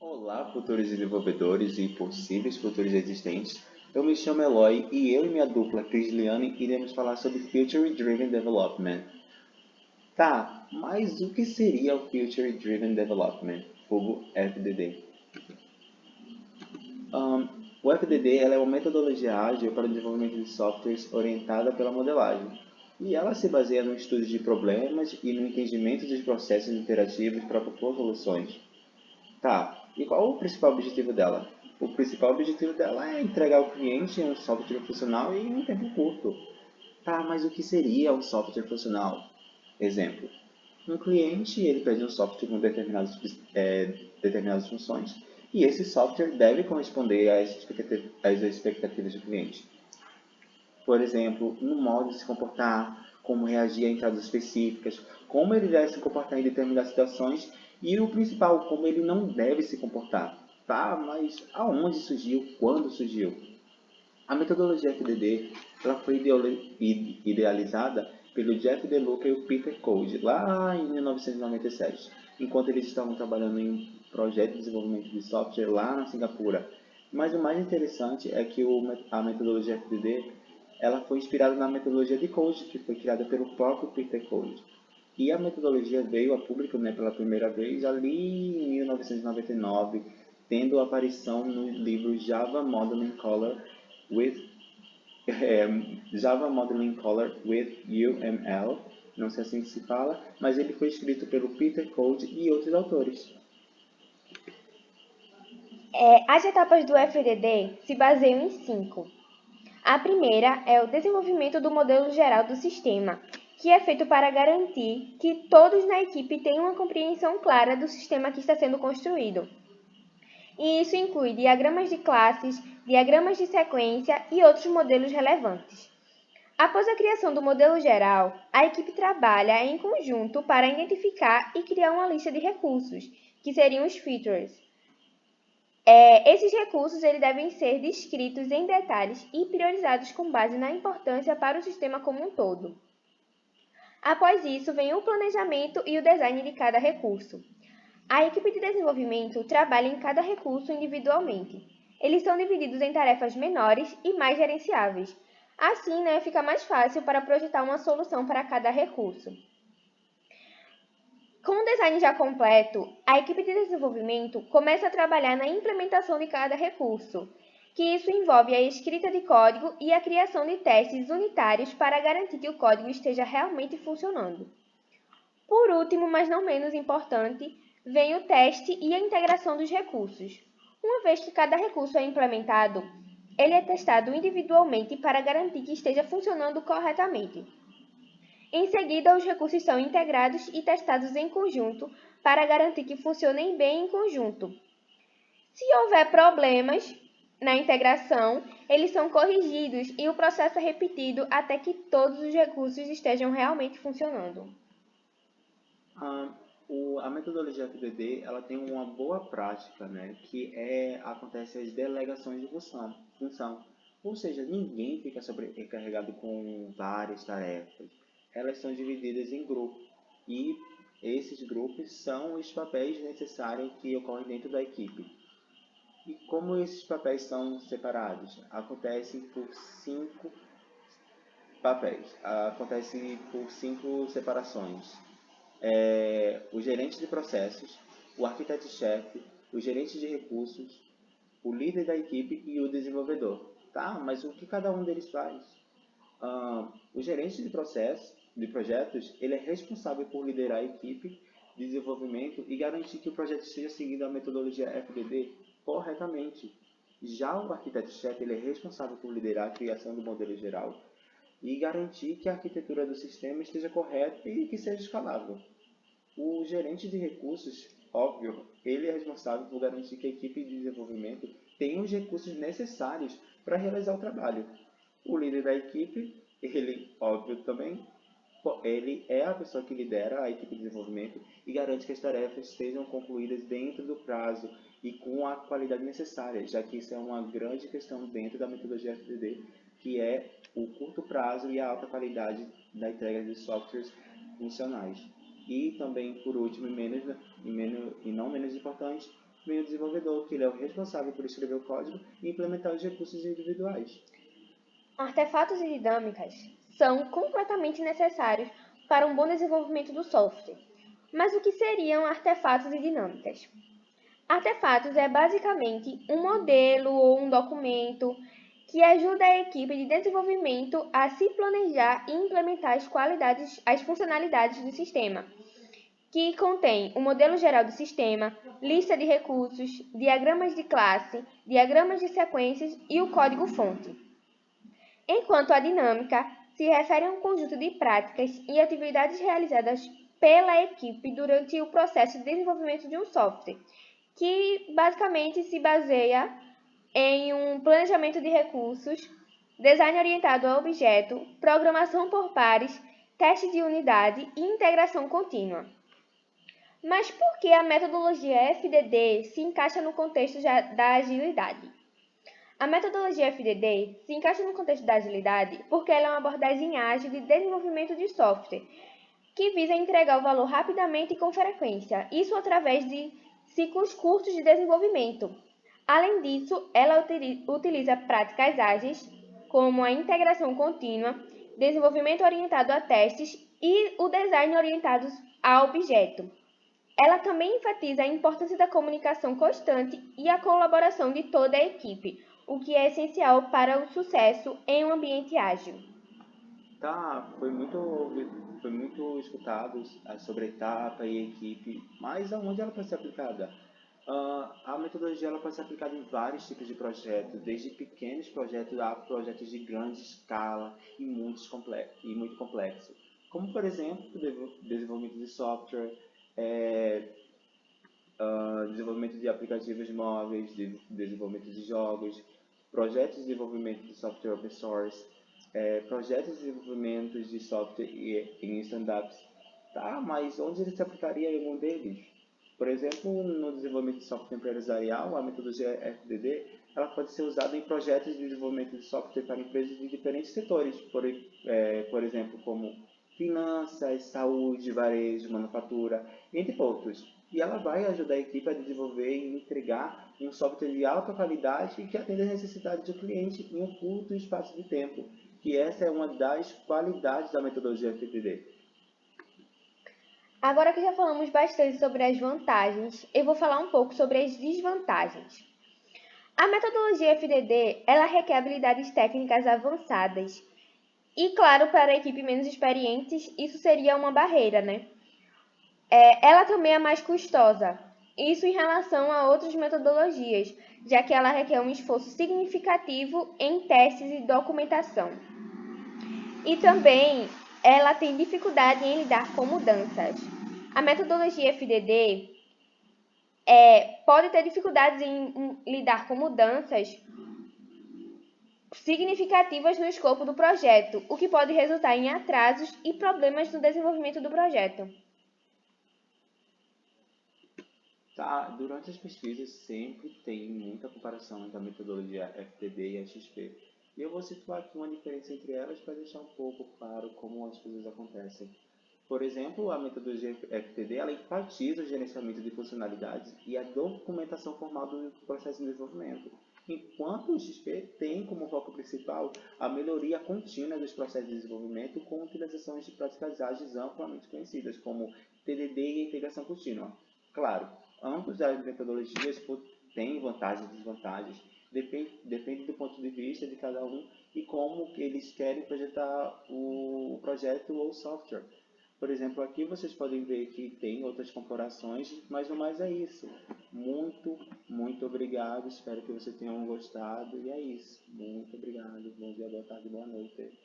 Olá, futuros desenvolvedores e possíveis futuros existentes. Eu me chamo Eloy e eu e minha dupla Crisliane iremos falar sobre Future Driven Development. Tá, mas o que seria o Future Driven Development, vulgo FDD? O FDD ela é uma metodologia ágil para o desenvolvimento de softwares orientada pela modelagem. E ela se baseia no estudo de problemas e no entendimento dos processos interativos para propor soluções. Tá, e qual o principal objetivo dela? O principal objetivo dela é entregar ao cliente um software funcional em um tempo curto. Tá, mas o que seria um software funcional? Exemplo, um cliente ele pede um software com determinadas funções e esse software deve corresponder às expectativas do cliente. Por exemplo, um modo de se comportar, como reagir a entradas específicas, como ele deve se comportar em determinadas situações e o principal, como ele não deve se comportar. Tá, mas aonde surgiu? Quando surgiu? A metodologia FDD ela foi idealizada pelo Jeff DeLuca e o Peter Code lá em 1997, enquanto eles estavam trabalhando em um projeto de desenvolvimento de software lá na Singapura. Mas o mais interessante é que a metodologia FDD ela foi inspirada na metodologia de Code, que foi criada pelo próprio Peter Code. E a metodologia veio a público, né, pela primeira vez ali em 1999, tendo aparição no livro Java Modeling Color with Java Modeling Color with UML, não sei assim que se fala, mas ele foi escrito pelo Peter Code e outros autores. As etapas do FDD se baseiam em 5. A primeira é o desenvolvimento do modelo geral do sistema, que é feito para garantir que todos na equipe tenham uma compreensão clara do sistema que está sendo construído. E isso inclui diagramas de classes, diagramas de sequência e outros modelos relevantes. Após a criação do modelo geral, a equipe trabalha em conjunto para identificar e criar uma lista de recursos, que seriam os features. Esses recursos eles devem ser descritos em detalhes e priorizados com base na importância para o sistema como um todo. Após isso, vem o planejamento e o design de cada recurso. A equipe de desenvolvimento trabalha em cada recurso individualmente. Eles são divididos em tarefas menores e mais gerenciáveis. Assim, fica mais fácil para projetar uma solução para cada recurso. Com o design já completo, a equipe de desenvolvimento começa a trabalhar na implementação de cada recurso, que isso envolve a escrita de código e a criação de testes unitários para garantir que o código esteja realmente funcionando. Por último, mas não menos importante, vem o teste e a integração dos recursos. Uma vez que cada recurso é implementado, ele é testado individualmente para garantir que esteja funcionando corretamente. Em seguida, os recursos são integrados e testados em conjunto para garantir que funcionem bem em conjunto. Se houver problemas na integração, eles são corrigidos e o processo é repetido até que todos os recursos estejam realmente funcionando. A metodologia FDD ela tem uma boa prática, né, que acontece as delegações de função. Ou seja, ninguém fica sobrecarregado com várias tarefas. Elas são divididas em grupos e esses grupos são os papéis necessários que ocorrem dentro da equipe. E como esses papéis são separados? Acontece por cinco separações. O gerente de processos, o arquiteto-chefe, o gerente de recursos, o líder da equipe e o desenvolvedor. Tá, mas o que cada um deles faz? O gerente de projetos, ele é responsável por liderar a equipe de desenvolvimento e garantir que o projeto esteja seguindo a metodologia FDD corretamente. Já o arquiteto-chefe, ele é responsável por liderar a criação do modelo geral e garantir que a arquitetura do sistema esteja correta e que seja escalável. O gerente de recursos, óbvio, ele é responsável por garantir que a equipe de desenvolvimento tenha os recursos necessários para realizar o trabalho. O líder da equipe, ele, óbvio também, ele é a pessoa que lidera a equipe de desenvolvimento e garante que as tarefas sejam concluídas dentro do prazo e com a qualidade necessária, já que isso é uma grande questão dentro da metodologia FDD, que é o curto prazo e a alta qualidade da entrega de softwares funcionais. E também, por último, e não menos importante, vem o desenvolvedor, que ele é o responsável por escrever o código e implementar os recursos individuais. Artefatos e dinâmicas são completamente necessários para um bom desenvolvimento do software. Mas o que seriam artefatos e dinâmicas? Artefatos é basicamente um modelo ou um documento que ajuda a equipe de desenvolvimento a se planejar e implementar as funcionalidades do sistema, que contém o modelo geral do sistema, lista de recursos, diagramas de classe, diagramas de sequências e o código-fonte. Enquanto a dinâmica se refere a um conjunto de práticas e atividades realizadas pela equipe durante o processo de desenvolvimento de um software, que basicamente se baseia em um planejamento de recursos, design orientado a objeto, programação por pares, teste de unidade e integração contínua. Mas por que a metodologia FDD se encaixa no contexto da agilidade? A metodologia FDD se encaixa no contexto da agilidade porque ela é uma abordagem ágil de desenvolvimento de software, que visa entregar o valor rapidamente e com frequência, isso através de ciclos curtos de desenvolvimento. Além disso, ela utiliza práticas ágeis, como a integração contínua, desenvolvimento orientado a testes e o design orientado a objeto. Ela também enfatiza a importância da comunicação constante e a colaboração de toda a equipe, o que é essencial para o sucesso em um ambiente ágil. Tá, foi muito escutado sobre etapa e equipe, mas aonde ela pode ser aplicada? A metodologia ela pode ser aplicada em vários tipos de projetos, desde pequenos projetos a projetos de grande escala e muito complexos, como por exemplo o desenvolvimento de software, desenvolvimento de aplicativos móveis, desenvolvimento de jogos, projetos de desenvolvimento de software open source, projetos de desenvolvimento de software em stand-ups. Tá, mas onde ele se aplicaria em algum deles? Por exemplo, no desenvolvimento de software empresarial, a metodologia FDD ela pode ser usada em projetos de desenvolvimento de software para empresas de diferentes setores, por exemplo, como finanças, saúde, varejo, manufatura, entre outros. E ela vai ajudar a equipe a desenvolver e entregar um software de alta qualidade que atenda às necessidades do cliente em um curto espaço de tempo, que essa é uma das qualidades da metodologia FDD. Agora que já falamos bastante sobre as vantagens, eu vou falar um pouco sobre as desvantagens. A metodologia FDD, ela requer habilidades técnicas avançadas. E, claro, para a equipe menos experientes, isso seria uma barreira, né? Ela também é mais custosa. Isso em relação a outras metodologias, já que ela requer um esforço significativo em testes e documentação. E também ela tem dificuldade em lidar com mudanças. A metodologia FDD pode ter dificuldades em lidar com mudanças significativas no escopo do projeto, o que pode resultar em atrasos e problemas no desenvolvimento do projeto. Tá, durante as pesquisas sempre tem muita comparação entre a metodologia FDD e a XP. E eu vou situar aqui uma diferença entre elas para deixar um pouco claro como as coisas acontecem. Por exemplo, a metodologia FDD ela enfatiza o gerenciamento de funcionalidades e a documentação formal do processo de desenvolvimento, enquanto o XP tem como foco principal a melhoria contínua dos processos de desenvolvimento com utilizações de práticas ágeis amplamente conhecidas, como TDD e integração contínua. Claro, ambas as metodologias têm vantagens e desvantagens, depende do ponto de vista de cada um e como eles querem projetar o projeto ou software. Por exemplo, aqui vocês podem ver que tem outras comparações, mas no mais é isso. Muito obrigado, espero que vocês tenham gostado e é isso. Muito obrigado, bom dia, boa tarde, boa noite.